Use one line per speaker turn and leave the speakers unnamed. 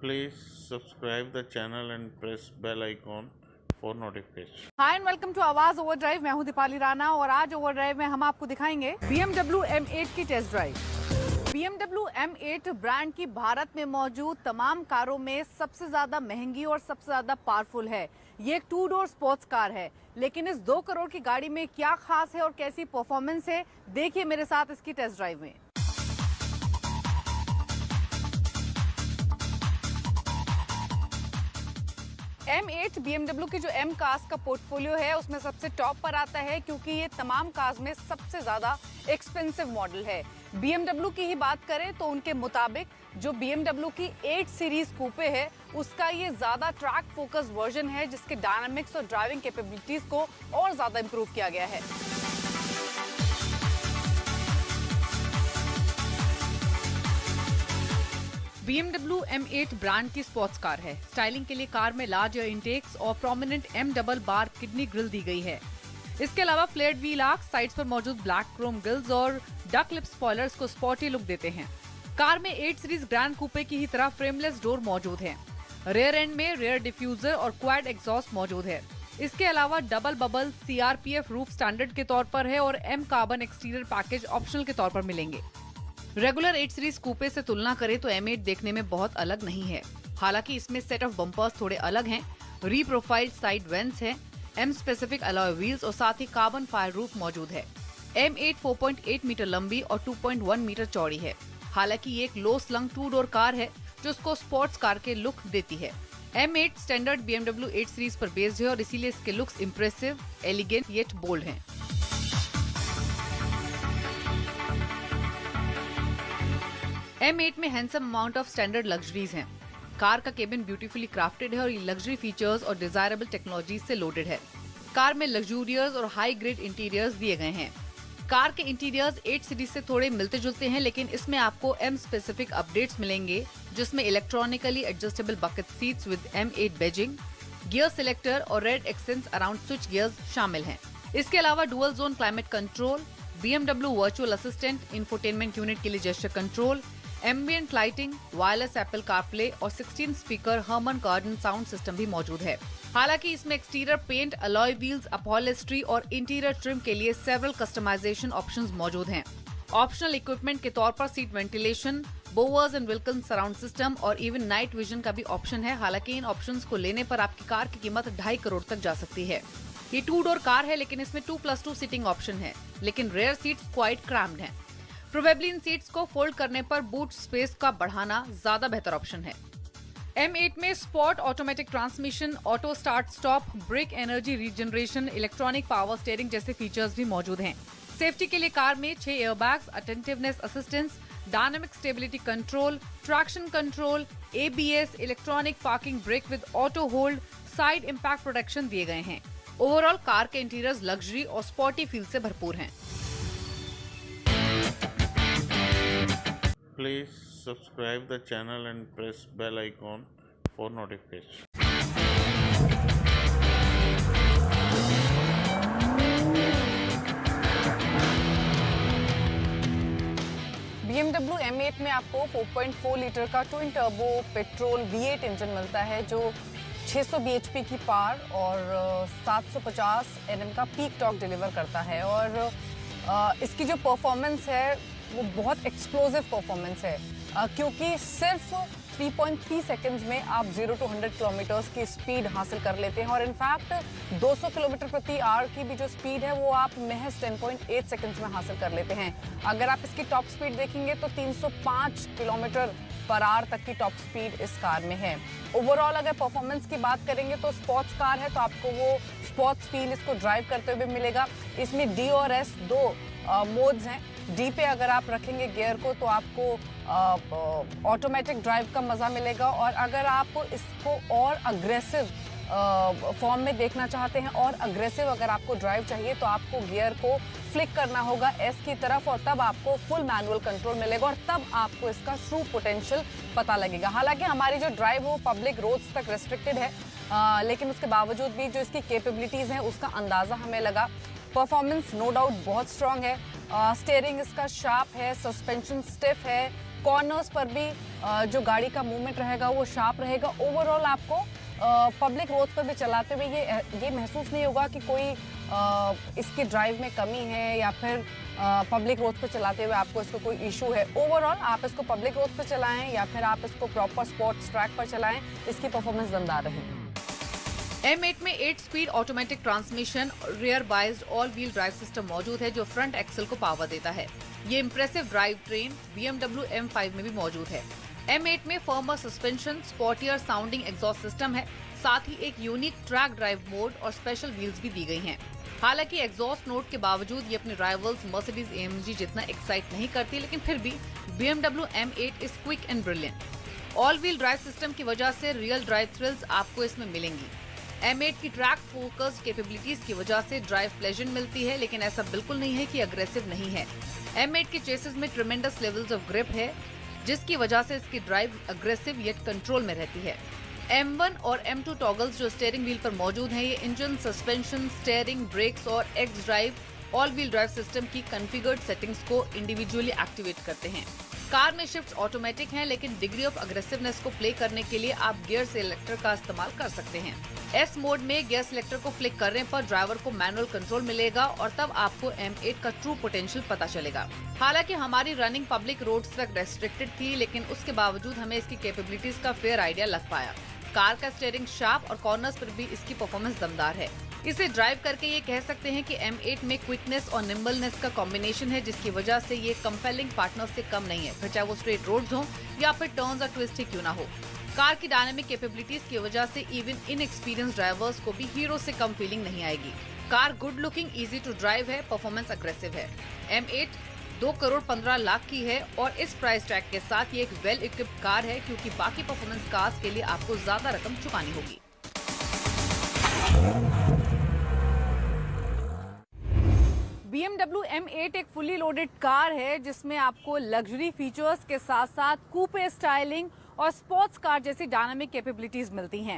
Please subscribe the channel and press bell icon for notification.
Hi and welcome to Awaaz overdrive. मैं हूं दीपाली राणा और आज overdrive में हम आपको दिखाएंगे BMW M8 की test drive. BMW M8 brand की भारत में मौजूद तमाम कारों में सबसे ज्यादा महंगी और सबसे ज्यादा पावरफुल है। ये एक 2 डोर स्पोर्ट्स कार है, लेकिन इस 2 करोड़ की गाड़ी में क्या खास है और कैसी परफॉर्मेंस है, देखिए मेरे साथ इसकी टेस्ट ड्राइव में। M8 BMW की जो M कार्स का पोर्टफोलियो है उसमें सबसे टॉप पर आता है, क्योंकि ये तमाम कार्स में सबसे ज्यादा एक्सपेंसिव मॉडल है। BMW की ही बात करें तो उनके मुताबिक जो BMW की 8 सीरीज कूपे है उसका ये ज्यादा ट्रैक फोकस वर्जन है, जिसके डायनामिक्स और ड्राइविंग कैपेबिलिटीज को और ज्यादा इंप्रूव किया गया है। BMW M8 ब्रांड की स्पोर्ट्स कार है। स्टाइलिंग के लिए कार में लार्ज एयर इंटेक्स और प्रोमिनेंट M डबल बार किडनी ग्रिल दी गई है। इसके अलावा फ्लेयर्ड व्हील आर्क्स, साइड्स पर मौजूद ब्लैक क्रोम ग्रिल्स और डक लिप स्पॉयलर्स को स्पोर्टी लुक देते हैं। कार में 8 सीरीज ग्रैंड कूपे की ही तरह फ्रेमलेस डोर मौजूद है। रेयर एंड में रेयर डिफ्यूजर और क्वाड एग्जॉस्ट मौजूद है। इसके अलावा double bubble CRPF roof standard के तौर पर है और M carbon exterior package optional के तौर पर मिलेंगे। रेगुलर 8 सीरीज कूपे से तुलना करें तो M8 देखने में बहुत अलग नहीं है। हालांकि इसमें सेट ऑफ बम्पर्स थोड़े अलग हैं, रीप्रोफाइल्ड साइड वेंट्स हैं, M स्पेसिफिक अलॉय व्हील्स और साथ ही कार्बन फायर रूफ मौजूद है। M8 4.8 मीटर लंबी और 2.1 मीटर चौड़ी है। हालांकि ये एक लो स्लंग 2 डोर कार है जो उसको स्पोर्ट्स कार के लुक देती है। M8 स्टैंडर्ड BMW 8 सीरीज पर बेस्ड है और इसीलिए इसके looks impressive, elegant yet bold हैं। M8 में handsome amount of standard luxuries हैं। कार का केबिन ब्यूटीफुली क्राफ्टेड है और ये लग्जरी फीचर्स और डिजायरेबल टेक्नोलॉजीज से लोडेड है। कार में लग्जूरियस और हाई ग्रेड इंटीरियर्स दिए गए हैं। कार के इंटीरियर्स 8 सीरीज से थोड़े मिलते जुलते हैं, लेकिन इसमें आपको M स्पेसिफिक अपडेट्स मिलेंगे, जिसमें electronically adjustable bucket seats with M8 badging, gear selector और red accents around switch gears शामिल हैं। इसके अलावा dual zone climate control, BMW virtual assistant, infotainment unit के लिए gesture control, ambient lighting, wireless Apple CarPlay और 16 speaker Harman Kardon sound system भी मौजूद है। हालांकि इसमें exterior paint, alloy wheels, upholstery और इंटीरियर ट्रिम के लिए सेवरल कस्टमाइजेशन ऑप्शंस मौजूद हैं। ऑप्शनल इक्विपमेंट के तौर पर seat ventilation, Bowers and Wilkins surround system और इवन नाइट विजन का भी ऑप्शन है। हालांकि इन ऑप्शंस को लेने पर आपकी कार की कीमत 2.5 करोड़ तक जा सकती है। ये 2 डोर कार है, लेकिन इसमें 2+2 सीटिंग ऑप्शन है, लेकिन रेयर सीट्स क्वाइट क्रैम्प्ड हैं। प्रोबेबली इन सीट्स को फोल्ड करने पर बूट स्पेस का बढ़ाना ज्यादा बेहतर ऑप्शन है। M8 में sport automatic transmission, auto start stop, brake energy regeneration, electronic power steering जैसे फीचर्स भी मौजूद हैं। सेफ्टी के लिए कार में 6 airbags, attentiveness assistance, dynamic stability control, traction control, ABS, electronic parking brake with auto hold, side impact protection दिए गए हैं। ओवरऑल कार के इंटीरियर्स लग्जरी और स्पोर्टी फील से भरपूर हैं।
Please subscribe the channel and press bell icon for notification.
BMW M8 में आपको 4.4 लीटर का twin turbo petrol V8 engine मिलता है, जो 600 bhp की पावर और 750 Nm का पीक टॉर्क डिलीवर करता है। और इसकी जो परफॉर्मेंस है वो बहुत एक्सप्लोसिव परफॉर्मेंस है, क्योंकि सिर्फ 3.3 सेकंड्स में आप 0 to 100 किलोमीटर्स की स्पीड हासिल कर लेते हैं। और इनफैक्ट 200 किलोमीटर प्रति आवर की भी जो स्पीड है वो आप महज 10.8 सेकंड्स में हासिल कर लेते हैं। अगर आप इसकी टॉप स्पीड देखेंगे तो 305 किलोमीटर पर आवर तक की टॉप स्पीड इस कार में है। ओवरऑल अगर परफॉर्मेंस की बात करेंगे तो स्पोर्ट्स कार है, तो आपको वो स्पोर्ट्स फील इसको ड्राइव करते हुए मिलेगा। इसमें D और S 2 मोड्स हैं। D पे अगर आप रखेंगे गियर को तो आपको ऑटोमेटिक ड्राइव का मज़ा मिलेगा, और अगर आप इसको और अग्रेसिव फॉर्म में देखना चाहते हैं और अग्रेसिव अगर आपको ड्राइव चाहिए तो आपको गियर को फ्लिक करना होगा S की तरफ, और तब आपको फुल मैनुअल कंट्रोल मिलेगा और तब आपको इसका ट्रू पोटेंशियल पता लगेगा। हालांकि हमारी जो ड्राइव वो पब्लिक रोड्स तक रेस्ट्रिक्टेड है, लेकिन उसके बावजूद भी जो इसकी कैपेबिलिटीज़ हैं उसका अंदाज़ा हमें लगा। परफॉर्मेंस नो डाउट बहुत स्ट्रांग है। स्टीयरिंग इसका शार्प है, सस्पेंशन स्टिफ है,
कॉर्नर्स पर भी जो गाड़ी का मूवमेंट रहेगा वो शार्प रहेगा। ओवरऑल आपको पब्लिक रोड पर भी चलाते हुए ये महसूस नहीं होगा कि कोई इसके ड्राइव में कमी है या फिर पब्लिक रोड पर चलाते हुए आपको इसको कोई इशू है। ओवरऑल आप इसको पब्लिक रोड पर चलाएं या फिर आप इसको प्रॉपर स्पोर्ट्स ट्रैक पर चलाएं, इसकी परफॉर्मेंस दमदार रहेगी।
M8 में 8 speed automatic transmission rear biased all wheel drive system मौजूद है जो फ्रंट एक्सल को पावर देता है। ये impressive drive train BMW M5 में भी मौजूद है। M8 में firmer suspension, sportier sounding exhaust system है, साथ ही एक यूनिक ट्रैक ड्राइव मोड और स्पेशल व्हील्स भी दी गई हैं। हालांकि एग्जॉस्ट नोट के बावजूद ये अपने राइवल्स मर्सिडीज AMG जितना एक्साइट नहीं करती, लेकिन फिर भी BMW M8 is quick and brilliant. All wheel drive system की वजह से रियल ड्राइव थ्रिल्स आपको इसमें मिलेंगी। M8 की ट्रैक फोकस्ड कैपेबिलिटीज की वजह से ड्राइव प्लेजेंट मिलती है, लेकिन ऐसा बिल्कुल नहीं है कि अग्रेसिव नहीं है। M8 के चेसिस में ट्रिमेंडस लेवल्स ऑफ ग्रिप है, जिसकी वजह से इसकी ड्राइव अग्रेसिव येट कंट्रोल में रहती है। M1 और M2 टॉगल्स जो स्टीयरिंग व्हील पर मौजूद हैं, ये इंजन, सस्पेंशन, स्टीयरिंग, ब्रेक्स और x drive all wheel drive system की कॉन्फ़िगर्ड सेटिंग्स को इंडिविजुअली एक्टिवेट करते हैं। कार में शिफ्ट्स ऑटोमेटिक हैं, लेकिन डिग्री ऑफ अग्रेसिवनेस को प्ले करने के लिए आप गियर सिलेक्टर का इस्तेमाल कर सकते हैं। S मोड में गियर सिलेक्टर को फ्लिक करने पर ड्राइवर को मैनुअल कंट्रोल मिलेगा और तब आपको M8 का ट्रू पोटेंशियल पता चलेगा। हालांकि हमारी रनिंग पब्लिक रोड्स तक रेस्ट्रिक्टेड थी, लेकिन उसके बावजूद हमें इसकी कैपेबिलिटीज का फेयर आइडिया लग पाया। कार का स्टीयरिंग शार्प और कॉर्नर्स पर भी इसकी परफॉर्मेंस दमदार है। इसे ड्राइव करके ये कह सकते हैं कि M8 में क्विकनेस और निम्बलनेस का कॉम्बिनेशन है, जिसकी वजह से ये कंपेलिंग पार्टनर से कम नहीं है, फिर चाहे वो स्ट्रेट रोड्स हो या फिर टर्न्स और ट्विस्ट ही क्यों ना हो। कार की डायनामिक कैपेबिलिटीज की वजह से इवन इनएक्सपीरियंस ड्राइवर्स को भी हीरो से कम फीलिंग नहीं आएगी। Car good looking, easy to drive है, परफॉर्मेंस अग्रेसिव है। M8 2,15,00,000 की है और इस प्राइस टैग के साथ ये एक वेल इक्विप्ड कार है, क्योंकि बाकी परफॉर्मेंस कार्स के लिए आपको ज्यादा रकम चुकानी होगी। BMW M8 एक फुली लोडेड कार है, जिसमें आपको लग्जरी फीचर्स के साथ साथ कूपे स्टाइलिंग और स्पोर्ट्स कार जैसी डायनामिक कैपेबिलिटीज मिलती हैं।